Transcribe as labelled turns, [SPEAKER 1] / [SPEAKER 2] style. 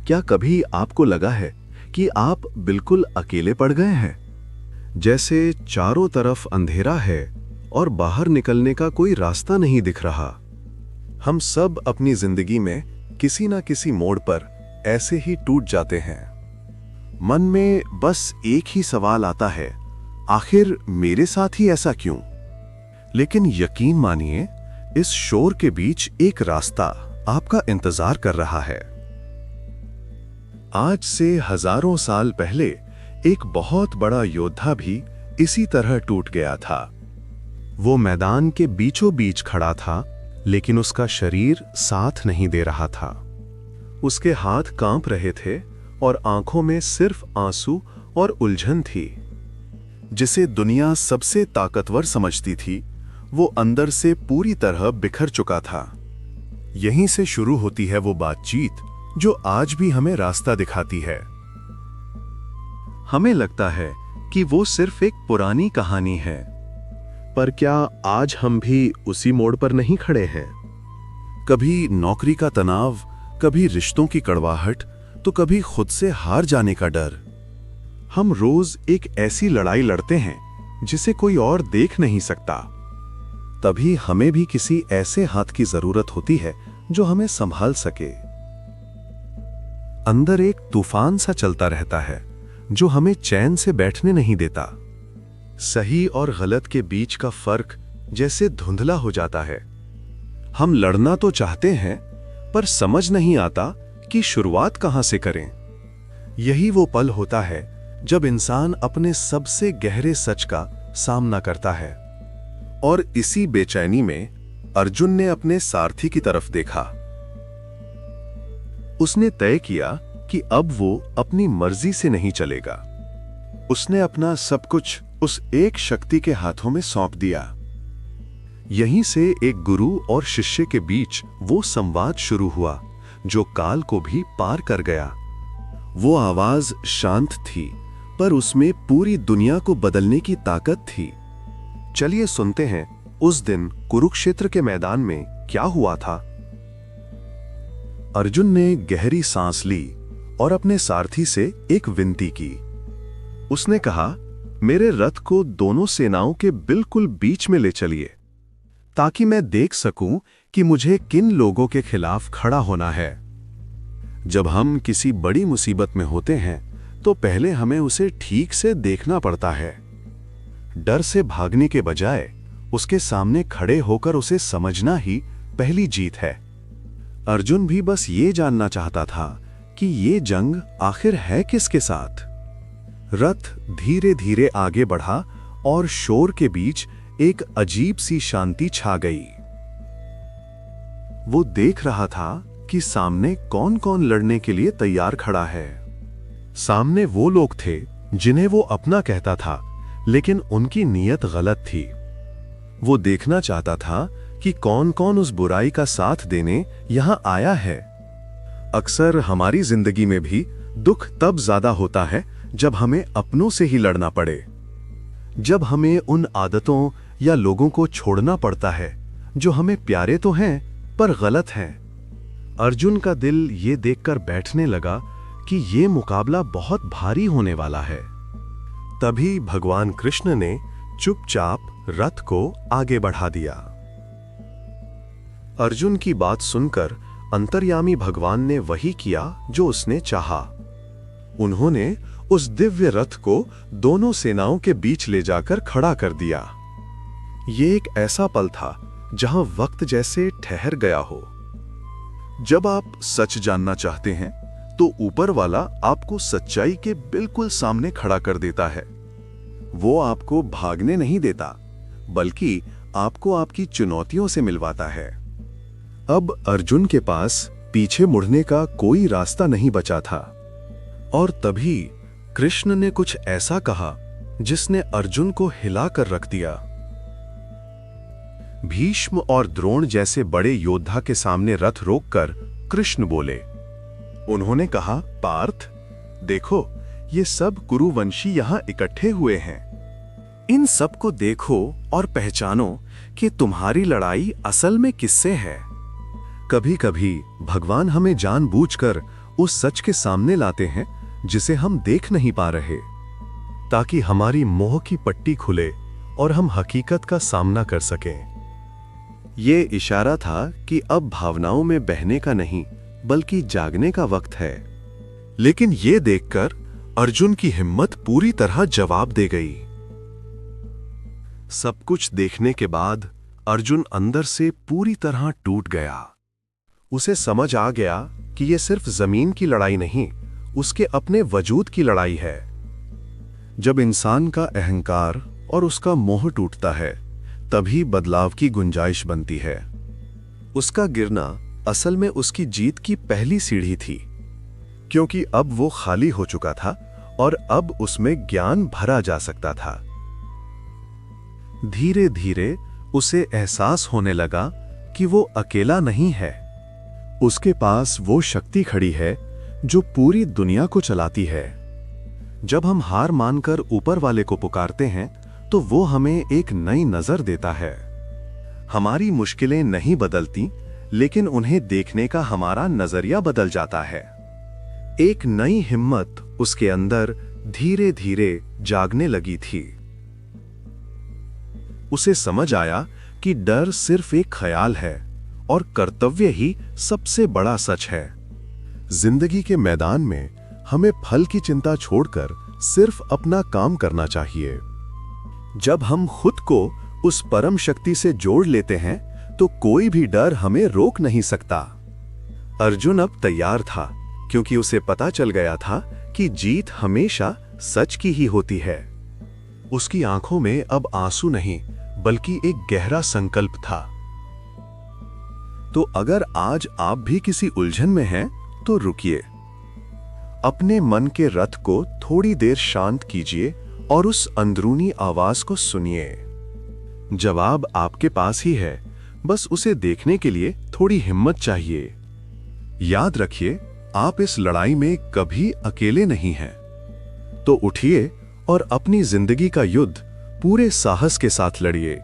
[SPEAKER 1] क्या कभी आपको लगा है कि आप बिल्कुल अकेले पड़ गए हैं? जैसे चारों तरफ अंधेरा है और बाहर निकलने का कोई रास्ता नहीं दिख रहा। हम सब अपनी जिंदगी में किसी ना किसी मोड़ पर ऐसे ही टूट जाते हैं। मन में बस एक ही सवाल आता है, आखिर मेरे साथ ही ऐसा क्यों? लेकिन यकीन मानिए, इस शोर के बीच एक रास्ता आपका इंतजार कर रहा है। आज से हजारों साल पहले एक बहुत बड़ा योद्धा भी इसी तरह टूट गया था। वो मैदान के बीचों बीच खड़ा था, लेकिन उसका शरीर साथ नहीं दे रहा था। उसके हाथ कांप रहे थे और आंखों में सिर्फ आंसू और उलझन थी। जिसे दुनिया सबसे ताकतवर समझती थी, वो अंदर से पूरी तरह बिखर चुका था। यहीं से शुरू होती है वो बातचीत जो आज भी हमें रास्ता दिखाती है। हमें लगता है कि वो सिर्फ एक पुरानी कहानी है, पर क्या आज हम भी उसी मोड़ पर नहीं खड़े हैं? कभी नौकरी का तनाव, कभी रिश्तों की कड़वाहट, तो कभी खुद से हार जाने का डर। हम रोज एक ऐसी लड़ाई लड़ते हैं जिसे कोई और देख नहीं सकता। तभी हमें भी किसी ऐसे हाथ की जरूरत होती है जो हमें संभाल सके। अंदर एक तूफान सा चलता रहता है जो हमें चैन से बैठने नहीं देता। सही और गलत के बीच का फर्क जैसे धुंधला हो जाता है। हम लड़ना तो चाहते हैं, पर समझ नहीं आता कि शुरुआत कहां से करें। यही वो पल होता है जब इंसान अपने सबसे गहरे सच का सामना करता है। और इसी बेचैनी में अर्जुन ने अपने सारथी की तरफ देखा। उसने तय किया कि अब वो अपनी मर्जी से नहीं चलेगा। उसने अपना सब कुछ उस एक शक्ति के हाथों में सौंप दिया। यहीं से एक गुरु और शिष्य के बीच वो संवाद शुरू हुआ जो काल को भी पार कर गया। वो आवाज शांत थी, पर उसमें पूरी दुनिया को बदलने की ताकत थी। चलिए सुनते हैं उस दिन कुरुक्षेत्र के मैदान में क्या हुआ था। अर्जुन ने गहरी सांस ली और अपने सारथी से एक विनती की। उसने कहा, मेरे रथ को दोनों सेनाओं के बिल्कुल बीच में ले चलिए, ताकि मैं देख सकूं कि मुझे किन लोगों के खिलाफ खड़ा होना है। जब हम किसी बड़ी मुसीबत में होते हैं तो पहले हमें उसे ठीक से देखना पड़ता है। डर से भागने के बजाय उसके सामने खड़े होकर उसे समझना ही पहली जीत है। अर्जुन भी बस ये जानना चाहता था कि ये जंग आखिर है किसके साथ। रथ धीरे धीरे आगे बढ़ा और शोर के बीच एक अजीब सी शांति छा गई। वो देख रहा था कि सामने कौन कौन लड़ने के लिए तैयार खड़ा है। सामने वो लोग थे जिन्हें वो अपना कहता था, लेकिन उनकी नीयत गलत थी। वो देखना चाहता था कि कौन कौन उस बुराई का साथ देने यहां आया है। अक्सर हमारी जिंदगी में भी दुख तब ज्यादा होता है जब हमें अपनों से ही लड़ना पड़े। जब हमें उन आदतों या लोगों को छोड़ना पड़ता है जो हमें प्यारे तो हैं पर गलत हैं। अर्जुन का दिल ये देखकर बैठने लगा कि ये मुकाबला बहुत भारी होने वाला है। तभी भगवान कृष्ण ने चुपचाप रथ को आगे बढ़ा दिया। अर्जुन की बात सुनकर अंतर्यामी भगवान ने वही किया जो उसने चाहा। उन्होंने उस दिव्य रथ को दोनों सेनाओं के बीच ले जाकर खड़ा कर दिया। ये एक ऐसा पल था जहां वक्त जैसे ठहर गया हो। जब आप सच जानना चाहते हैं तो ऊपर वाला आपको सच्चाई के बिल्कुल सामने खड़ा कर देता है। वो आपको भागने नहीं देता, बल्कि आपको आपकी चुनौतियों से मिलवाता है। अब अर्जुन के पास पीछे मुड़ने का कोई रास्ता नहीं बचा था। और तभी कृष्ण ने कुछ ऐसा कहा जिसने अर्जुन को हिला कर रख दिया। भीष्म और द्रोण जैसे बड़े योद्धा के सामने रथ रोककर कृष्ण बोले। उन्होंने कहा, पार्थ, देखो, ये सब कुरुवंशी यहां इकट्ठे हुए हैं। इन सब को देखो और पहचानो कि तुम्हारी लड़ाई असल में किससे है। कभी कभी भगवान हमें जानबूझकर उस सच के सामने लाते हैं जिसे हम देख नहीं पा रहे, ताकि हमारी मोह की पट्टी खुले और हम हकीकत का सामना कर सकें। ये इशारा था कि अब भावनाओं में बहने का नहीं बल्कि जागने का वक्त है। लेकिन ये देखकर अर्जुन की हिम्मत पूरी तरह जवाब दे गई। सब कुछ देखने के बाद अर्जुन अंदर से पूरी तरह टूट गया। उसे समझ आ गया कि यह सिर्फ जमीन की लड़ाई नहीं, उसके अपने वजूद की लड़ाई है। जब इंसान का अहंकार और उसका मोह टूटता है, तभी बदलाव की गुंजाइश बनती है। उसका गिरना असल में उसकी जीत की पहली सीढ़ी थी, क्योंकि अब वो खाली हो चुका था और अब उसमें ज्ञान भरा जा सकता था। धीरे धीरे उसे एहसास होने लगा कि वो अकेला नहीं है। उसके पास वो शक्ति खड़ी है जो पूरी दुनिया को चलाती है। जब हम हार मानकर ऊपर वाले को पुकारते हैं तो वो हमें एक नई नजर देता है। हमारी मुश्किलें नहीं बदलती, लेकिन उन्हें देखने का हमारा नजरिया बदल जाता है। एक नई हिम्मत उसके अंदर धीरे धीरे जागने लगी थी। उसे समझ आया कि डर सिर्फ एक ख्याल है और कर्तव्य ही सबसे बड़ा सच है। जिंदगी के मैदान में हमें फल की चिंता छोड़कर सिर्फ अपना काम करना चाहिए। जब हम खुद को उस परम शक्ति से जोड़ लेते हैं तो कोई भी डर हमें रोक नहीं सकता। अर्जुन अब तैयार था, क्योंकि उसे पता चल गया था कि जीत हमेशा सच की ही होती है। उसकी आंखों में अब आंसू नहीं बल्कि एक गहरा संकल्प था। तो अगर आज आप भी किसी उलझन में हैं तो रुकिए, अपने मन के रथ को थोड़ी देर शांत कीजिए और उस अंदरूनी आवाज को सुनिए। जवाब आपके पास ही है, बस उसे देखने के लिए थोड़ी हिम्मत चाहिए। याद रखिए, आप इस लड़ाई में कभी अकेले नहीं हैं। तो उठिए और अपनी जिंदगी का युद्ध पूरे साहस के साथ लड़िए।